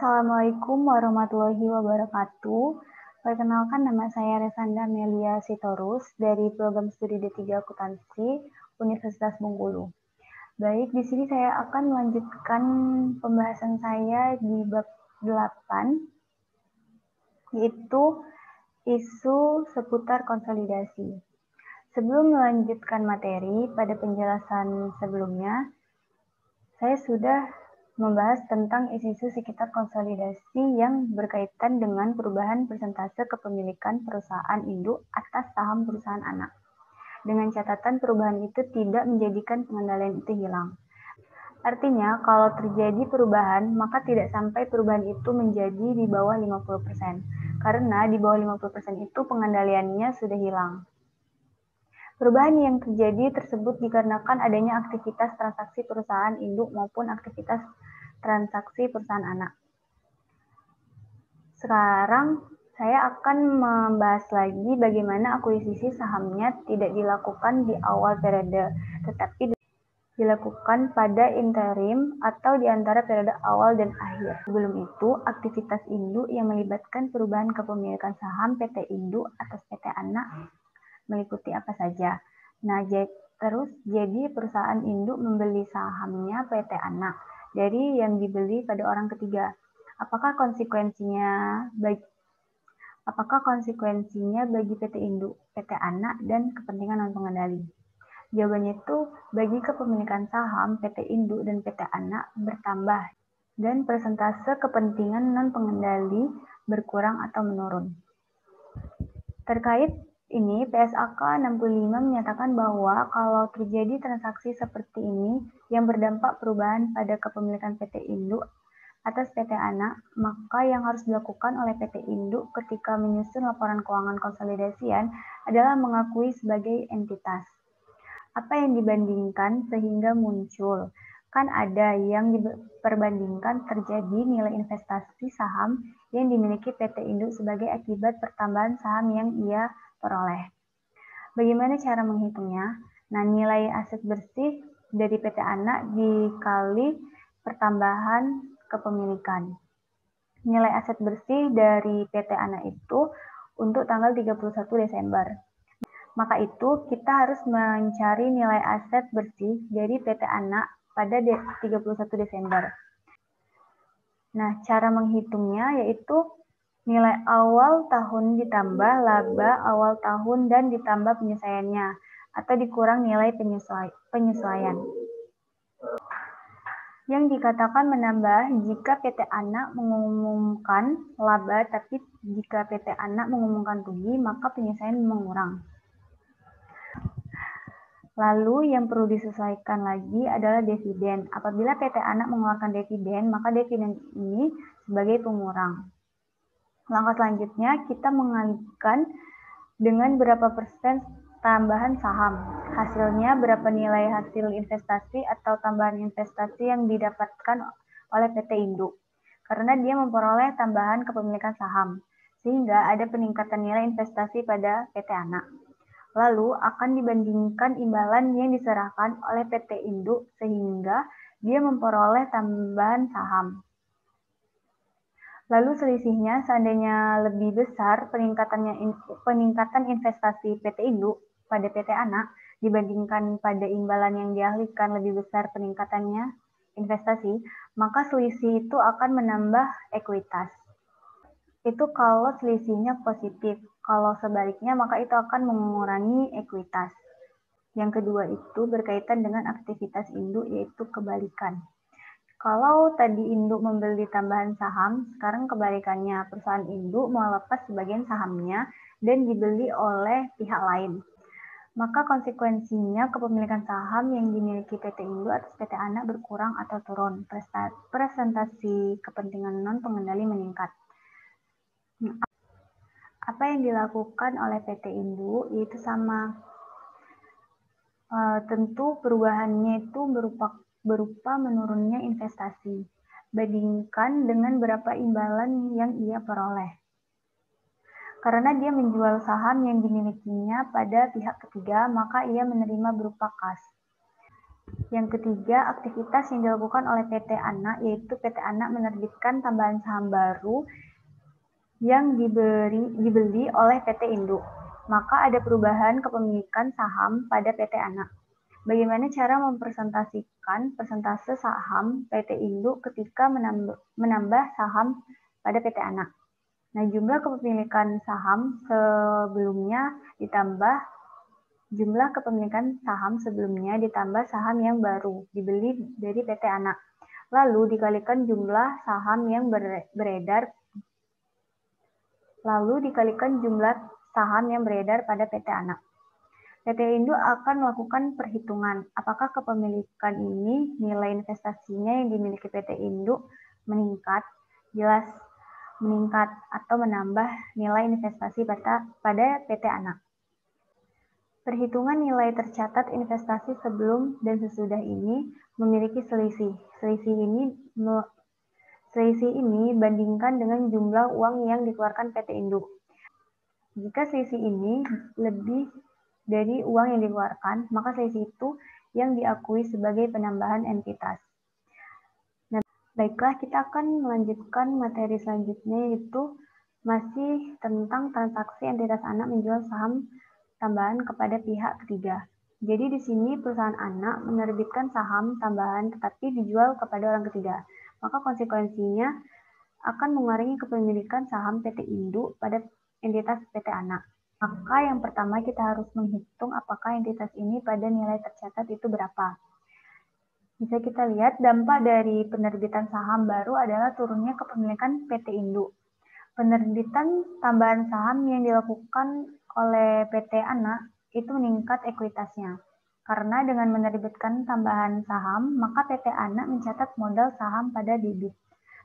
Assalamualaikum warahmatullahi wabarakatuh. Perkenalkan, nama saya Resanda Melia Sitorus dari program studi D3 Akuntansi Universitas Bengkulu. Baik, di sini saya akan melanjutkan pembahasan saya di bab 8, yaitu isu seputar konsolidasi. Sebelum melanjutkan materi, pada penjelasan sebelumnya, saya sudah membahas tentang isu-isu sekitar konsolidasi yang berkaitan dengan perubahan persentase kepemilikan perusahaan induk atas saham perusahaan anak. Dengan catatan perubahan itu tidak menjadikan pengendalian itu hilang. Artinya, kalau terjadi perubahan, maka tidak sampai perubahan itu menjadi di bawah 50%. Karena di bawah 50% itu pengendaliannya sudah hilang. Perubahan yang terjadi tersebut dikarenakan adanya aktivitas transaksi perusahaan induk maupun aktivitas transaksi perusahaan anak. Sekarang saya akan membahas lagi bagaimana akuisisi sahamnya tidak dilakukan di awal periode, tetapi dilakukan pada interim atau di antara periode awal dan akhir. Sebelum itu, aktivitas induk yang melibatkan perubahan kepemilikan saham PT induk atas PT anak meliputi apa saja. Nah, jadi perusahaan induk membeli sahamnya PT anak dari yang dibeli pada orang ketiga. Apakah konsekuensinya bagi PT induk, PT anak, dan kepentingan non pengendali? Jawabannya itu, bagi kepemilikan saham PT induk dan PT anak bertambah dan persentase kepentingan non pengendali berkurang atau menurun. Terkait ini, PSAK 65 menyatakan bahwa kalau terjadi transaksi seperti ini yang berdampak perubahan pada kepemilikan PT induk atas PT anak, maka yang harus dilakukan oleh PT induk ketika menyusun laporan keuangan konsolidasian adalah mengakui sebagai entitas. Apa yang dibandingkan sehingga muncul? Kan ada yang diperbandingkan terjadi nilai investasi saham yang dimiliki PT induk sebagai akibat pertambahan saham yang ia peroleh. Bagaimana cara menghitungnya? Nah, nilai aset bersih dari PT anak dikali pertambahan kepemilikan. Nilai aset bersih dari PT anak itu untuk tanggal 31 Desember. Maka itu kita harus mencari nilai aset bersih dari PT anak pada 31 Desember. Nah, cara menghitungnya yaitu nilai awal tahun ditambah laba awal tahun dan ditambah penyesuaiannya, atau dikurang nilai penyesuaian. Yang dikatakan menambah jika PT anak mengumumkan laba, tapi jika PT anak mengumumkan rugi, maka penyesuaian mengurang. Lalu yang perlu disesuaikan lagi adalah dividen. Apabila PT anak mengeluarkan dividen, maka dividen ini sebagai pengurang. Langkah selanjutnya, kita mengalihkan dengan berapa persen tambahan saham. Hasilnya berapa nilai hasil investasi atau tambahan investasi yang didapatkan oleh PT induk. Karena dia memperoleh tambahan kepemilikan saham, sehingga ada peningkatan nilai investasi pada PT anak. Lalu akan dibandingkan imbalan yang diserahkan oleh PT induk sehingga dia memperoleh tambahan saham. Lalu selisihnya seandainya lebih besar peningkatan investasi PT induk pada PT anak dibandingkan pada imbalan yang dialihkan lebih besar peningkatannya investasi, maka selisih itu akan menambah ekuitas. Itu kalau selisihnya positif. Kalau sebaliknya, maka itu akan mengurangi ekuitas. Yang kedua itu berkaitan dengan aktivitas induk, yaitu kebalikan. Kalau tadi induk membeli tambahan saham, sekarang kebalikannya, perusahaan induk melepas sebagian sahamnya dan dibeli oleh pihak lain. Maka konsekuensinya kepemilikan saham yang dimiliki PT induk atas PT anak berkurang atau turun. Presentasi kepentingan non pengendali meningkat. Apa yang dilakukan oleh PT induk itu sama. Tentu perubahannya itu berupa menurunnya investasi, bandingkan dengan berapa imbalan yang ia peroleh. Karena dia menjual saham yang dimilikinya pada pihak ketiga, maka ia menerima berupa kas. Yang ketiga, aktivitas yang dilakukan oleh PT Anak, yaitu PT Anak menerbitkan tambahan saham baru yang dibeli oleh PT Induk. Maka ada perubahan kepemilikan saham pada PT Anak. Bagaimana cara mempresentasikan persentase saham PT Induk ketika menambah saham pada PT Anak? Nah, jumlah kepemilikan saham sebelumnya ditambah saham yang baru dibeli dari PT Anak. Lalu dikalikan jumlah saham yang beredar pada PT Anak. PT Induk akan melakukan perhitungan apakah kepemilikan ini nilai investasinya yang dimiliki PT Induk meningkat, jelas meningkat atau menambah nilai investasi pada PT Anak. Perhitungan nilai tercatat investasi sebelum dan sesudah ini memiliki selisih. Selisih ini bandingkan dengan jumlah uang yang dikeluarkan PT Induk. Jika selisih ini lebih dari uang yang dikeluarkan, maka selisih itu yang diakui sebagai penambahan entitas. Nah, baiklah, kita akan melanjutkan materi selanjutnya, yaitu masih tentang transaksi entitas anak menjual saham tambahan kepada pihak ketiga. Jadi di sini perusahaan anak menerbitkan saham tambahan tetapi dijual kepada orang ketiga. Maka konsekuensinya akan mengurangi kepemilikan saham PT Induk pada entitas PT Anak. Maka yang pertama kita harus menghitung apakah entitas ini pada nilai tercatat itu berapa. Bisa kita lihat dampak dari penerbitan saham baru adalah turunnya kepemilikan PT Induk. Penerbitan tambahan saham yang dilakukan oleh PT Anak itu meningkat ekuitasnya. Karena dengan menerbitkan tambahan saham, maka PT Anak mencatat modal saham pada debit.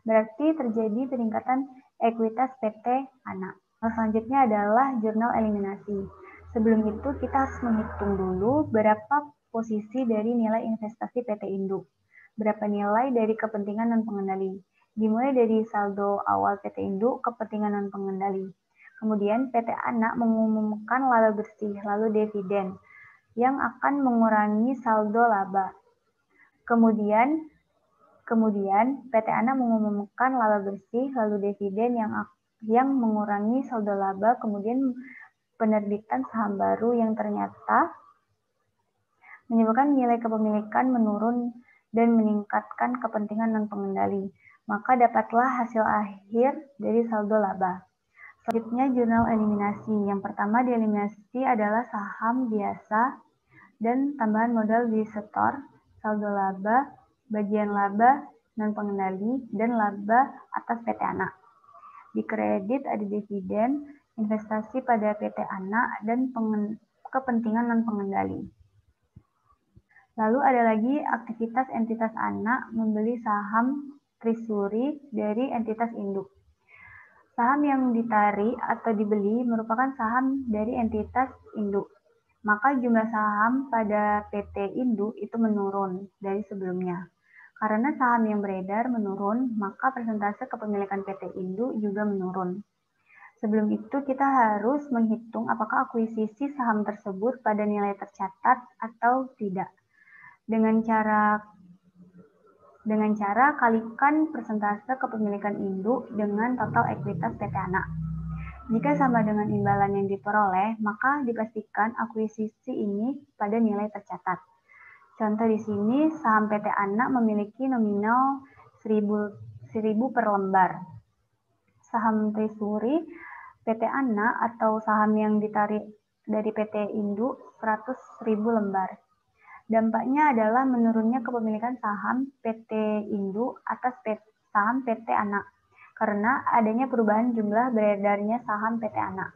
Berarti terjadi peningkatan ekuitas PT Anak. Selanjutnya adalah jurnal eliminasi. Sebelum itu kita harus menghitung dulu berapa posisi dari nilai investasi PT Induk. Berapa nilai dari kepentingan non-pengendali. Dimulai dari saldo awal PT Induk, kepentingan non-pengendali. Kemudian PT Anak mengumumkan laba bersih, lalu dividen, yang akan mengurangi saldo laba. Kemudian PT Anak mengumumkan laba bersih, lalu dividen yang mengurangi saldo laba, kemudian penerbitan saham baru yang ternyata menyebabkan nilai kepemilikan menurun dan meningkatkan kepentingan non-pengendali. Maka dapatlah hasil akhir dari saldo laba. Selanjutnya jurnal eliminasi. Yang pertama dieliminasi adalah saham biasa dan tambahan modal di setor, saldo laba, bagian laba non-pengendali, dan laba atas PT Anak. Di kredit ada dividen, investasi pada PT Anak, dan kepentingan non-pengendali. Lalu ada lagi aktivitas entitas anak membeli saham treasury dari entitas induk. Saham yang ditarik atau dibeli merupakan saham dari entitas induk. Maka jumlah saham pada PT Induk itu menurun dari sebelumnya. Karena saham yang beredar menurun, maka persentase kepemilikan PT Induk juga menurun. Sebelum itu kita harus menghitung apakah akuisisi saham tersebut pada nilai tercatat atau tidak. Dengan cara kalikan persentase kepemilikan induk dengan total ekuitas PT Anak. Jika sama dengan imbalan yang diperoleh, maka dipastikan akuisisi ini pada nilai tercatat. Contoh di sini, saham PT Anak memiliki nominal 1.000 per lembar. Saham treasury PT Anak atau saham yang ditarik dari PT Induk 100.000 lembar. Dampaknya adalah menurunnya kepemilikan saham PT Induk atas saham PT Anak karena adanya perubahan jumlah beredarnya saham PT Anak.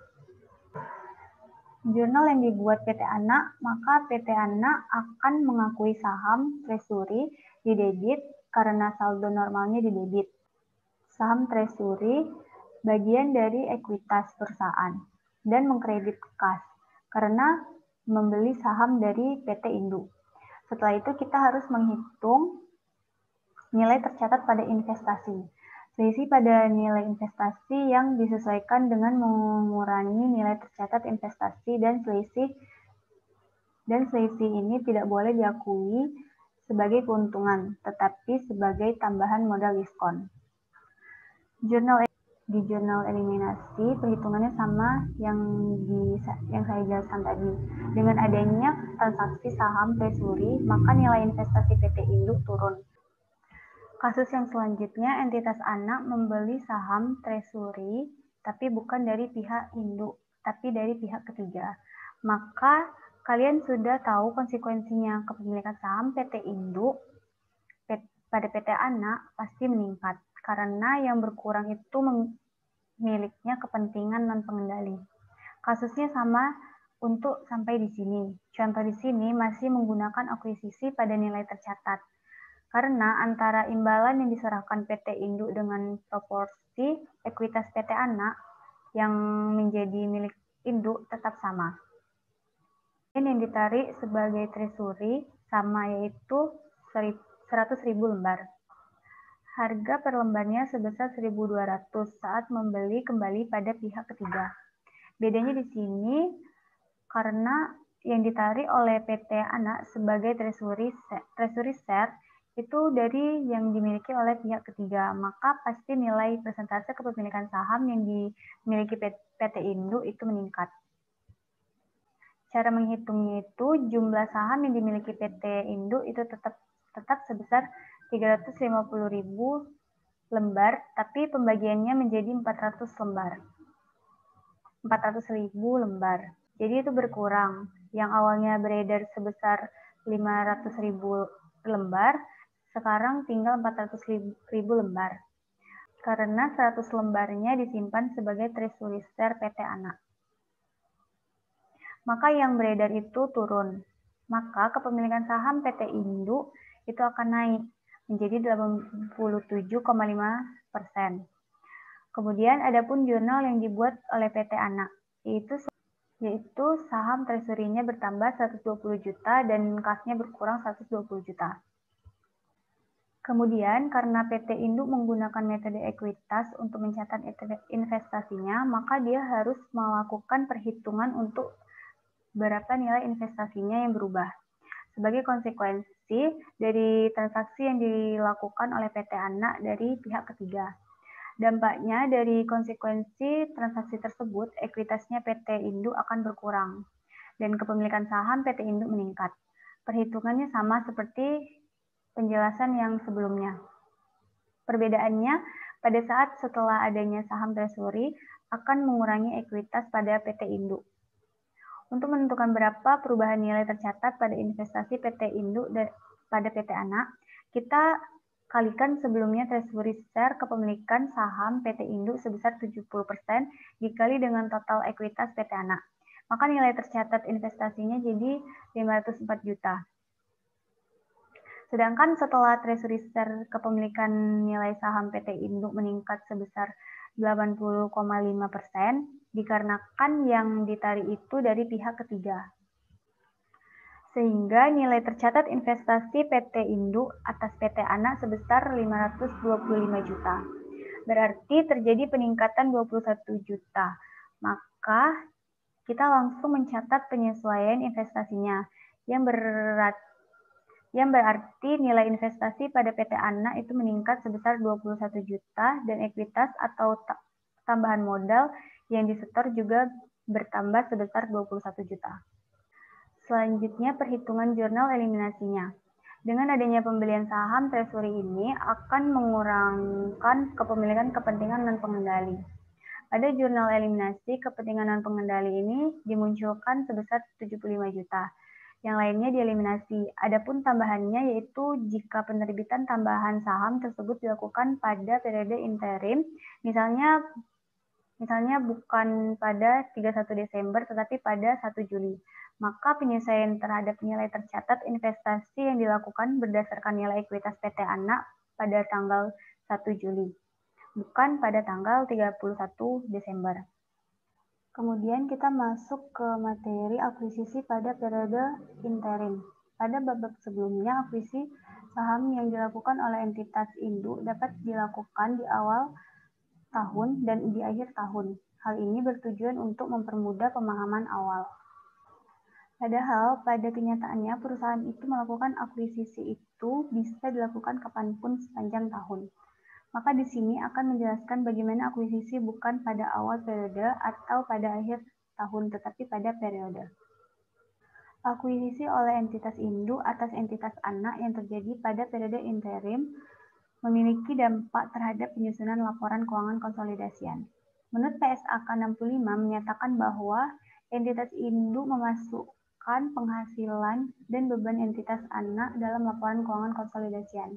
Jurnal yang dibuat PT Anak, maka PT Anak akan mengakui saham treasury di debit karena saldo normalnya di debit. Saham treasury bagian dari ekuitas perusahaan dan mengkredit kas karena membeli saham dari PT Induk. Setelah itu kita harus menghitung nilai tercatat pada investasi. Selisih pada nilai investasi yang disesuaikan dengan mengurangi nilai tercatat investasi dan selisih ini tidak boleh diakui sebagai keuntungan, tetapi sebagai tambahan modal diskon. Di jurnal eliminasi, perhitungannya sama yang saya jelaskan tadi. Dengan adanya transaksi saham treasury, maka nilai investasi PT Induk turun. Kasus yang selanjutnya, entitas anak membeli saham treasury, tapi bukan dari pihak induk, tapi dari pihak ketiga. Maka kalian sudah tahu konsekuensinya kepemilikan saham PT Induk pada PT Anak pasti meningkat, karena yang berkurang itu miliknya kepentingan non-pengendali. Kasusnya sama untuk sampai di sini. Contoh di sini masih menggunakan akuisisi pada nilai tercatat. Karena antara imbalan yang diserahkan PT Induk dengan proporsi ekuitas PT Anak yang menjadi milik Induk tetap sama. Yang ditarik sebagai treasury sama, yaitu 100.000 lembar. Harga per lembarnya sebesar 1.200 saat membeli kembali pada pihak ketiga. Bedanya di sini karena yang ditarik oleh PT Anak sebagai treasury share itu dari yang dimiliki oleh pihak ketiga, maka pasti nilai persentase kepemilikan saham yang dimiliki PT Induk itu meningkat. Cara menghitungnya itu jumlah saham yang dimiliki PT Induk itu tetap sebesar 350.000 lembar, tapi pembagiannya menjadi 400.000 lembar. Jadi itu berkurang. Yang awalnya beredar sebesar 500.000 lembar, sekarang tinggal 400.000 lembar. Karena 100 lembarnya disimpan sebagai treasury share PT Anak. Maka yang beredar itu turun. Maka kepemilikan saham PT Induk itu akan naik menjadi 87,5%. Kemudian ada pun jurnal yang dibuat oleh PT Anak, yaitu saham treasury-nya bertambah 120 juta dan kasnya berkurang 120 juta. Kemudian karena PT Induk menggunakan metode ekuitas untuk mencatat investasinya, maka dia harus melakukan perhitungan untuk berapa nilai investasinya yang berubah. Sebagai konsekuensi dari transaksi yang dilakukan oleh PT Anak dari pihak ketiga. Dampaknya dari konsekuensi transaksi tersebut, ekuitasnya PT Induk akan berkurang dan kepemilikan saham PT Induk meningkat. Perhitungannya sama seperti penjelasan yang sebelumnya. Perbedaannya, pada saat setelah adanya saham treasury akan mengurangi ekuitas pada PT Induk. Untuk menentukan berapa perubahan nilai tercatat pada investasi PT Induk pada PT Anak, kita kalikan sebelumnya treasury share kepemilikan saham PT Induk sebesar 70% dikali dengan total ekuitas PT Anak. Maka nilai tercatat investasinya jadi 504 juta. Sedangkan setelah treasury share kepemilikan nilai saham PT Induk meningkat sebesar 80,5%, dikarenakan yang ditarik itu dari pihak ketiga. Sehingga nilai tercatat investasi PT Induk atas PT Anak sebesar 525 juta. Berarti terjadi peningkatan 21 juta. Maka kita langsung mencatat penyesuaian investasinya yang berarti nilai investasi pada PT Anak itu meningkat sebesar 21 juta dan ekuitas atau tambahan modal yang disetor juga bertambah sebesar 21 juta. Selanjutnya perhitungan jurnal eliminasinya. Dengan adanya pembelian saham treasury ini akan mengurangkan kepemilikan kepentingan non-pengendali. Pada jurnal eliminasi, kepentingan non-pengendali ini dimunculkan sebesar 75 juta. Yang lainnya dieliminasi. Adapun tambahannya yaitu jika penerbitan tambahan saham tersebut dilakukan pada periode interim, misalnya bukan pada 31 Desember tetapi pada 1 Juli. Maka penyesuaian terhadap nilai tercatat investasi yang dilakukan berdasarkan nilai ekuitas PT Anak pada tanggal 1 Juli, bukan pada tanggal 31 Desember. Kemudian kita masuk ke materi akuisisi pada periode interim. Pada babak sebelumnya, akuisisi saham yang dilakukan oleh entitas induk dapat dilakukan di awal tahun dan di akhir tahun. Hal ini bertujuan untuk mempermudah pemahaman awal. Padahal pada kenyataannya perusahaan itu melakukan akuisisi itu bisa dilakukan kapanpun sepanjang tahun. Maka di sini akan menjelaskan bagaimana akuisisi bukan pada awal periode atau pada akhir tahun, tetapi pada periode. Akuisisi oleh entitas induk atas entitas anak yang terjadi pada periode interim memiliki dampak terhadap penyusunan laporan keuangan konsolidasian. Menurut PSAK 65 menyatakan bahwa entitas induk memasukkan penghasilan dan beban entitas anak dalam laporan keuangan konsolidasian,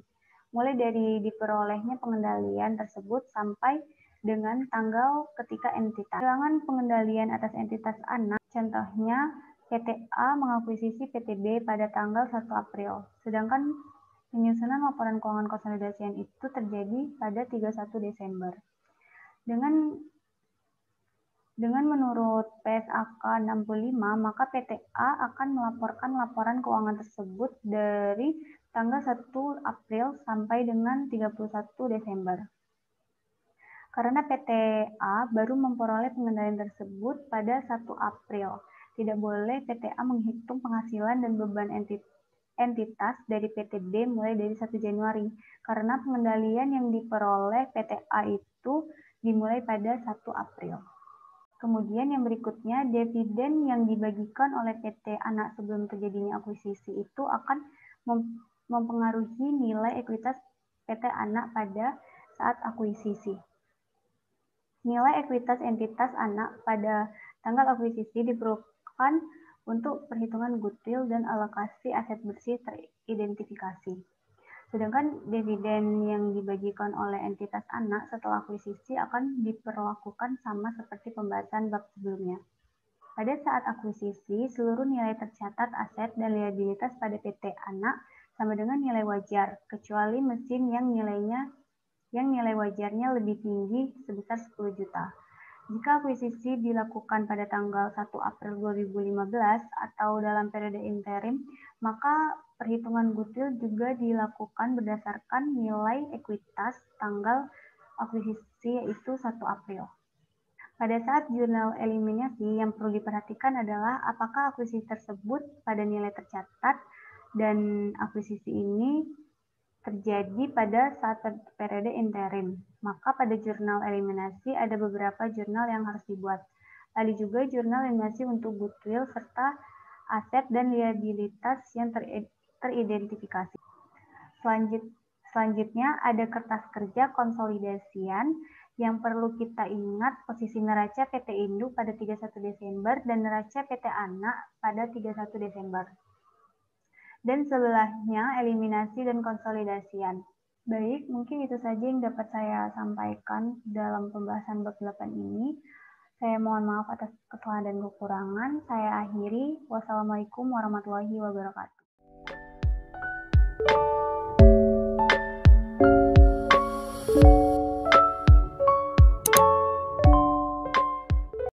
mulai dari diperolehnya pengendalian tersebut sampai dengan tanggal ketika entitas kehilangan pengendalian atas entitas anak. Contohnya, PT A mengakuisisi PT B pada tanggal 1 April, sedangkan penyusunan laporan keuangan konsolidasian itu terjadi pada 31 Desember. Dengan menurut PSAK 65, maka PT A akan melaporkan laporan keuangan tersebut dari tanggal 1 April sampai dengan 31 Desember. Karena PT A baru memperoleh pengendalian tersebut pada 1 April, tidak boleh PT A menghitung penghasilan dan beban entitas dari PT B mulai dari 1 Januari, karena pengendalian yang diperoleh PT A itu dimulai pada 1 April. Kemudian yang berikutnya, dividen yang dibagikan oleh PT Anak sebelum terjadinya akuisisi itu akan mempengaruhi nilai ekuitas PT Anak pada saat akuisisi. Nilai ekuitas entitas anak pada tanggal akuisisi diperlukan untuk perhitungan goodwill dan alokasi aset bersih teridentifikasi. Sedangkan dividen yang dibagikan oleh entitas anak setelah akuisisi akan diperlakukan sama seperti pembahasan bab sebelumnya. Pada saat akuisisi, seluruh nilai tercatat aset dan liabilitas pada PT Anak sama dengan nilai wajar, kecuali mesin yang nilai wajarnya lebih tinggi sebesar 10 juta. Jika akuisisi dilakukan pada tanggal 1 April 2015 atau dalam periode interim, maka perhitungan goodwill juga dilakukan berdasarkan nilai ekuitas tanggal akuisisi, yaitu 1 April. Pada saat jurnal eliminasi, yang perlu diperhatikan adalah apakah akuisisi tersebut pada nilai tercatat dan akuisisi ini terjadi pada saat periode interim. Maka pada jurnal eliminasi ada beberapa jurnal yang harus dibuat. Ada juga jurnal eliminasi untuk goodwill serta aset dan liabilitas yang teridentifikasi. Selanjutnya ada kertas kerja konsolidasian yang perlu kita ingat posisi neraca PT Induk pada 31 Desember dan neraca PT Anak pada 31 Desember. Dan sebelahnya eliminasi dan konsolidasian. Baik, mungkin itu saja yang dapat saya sampaikan dalam pembahasan bab 8 ini. Saya mohon maaf atas kesalahan dan kekurangan. Saya akhiri. Wassalamualaikum warahmatullahi wabarakatuh.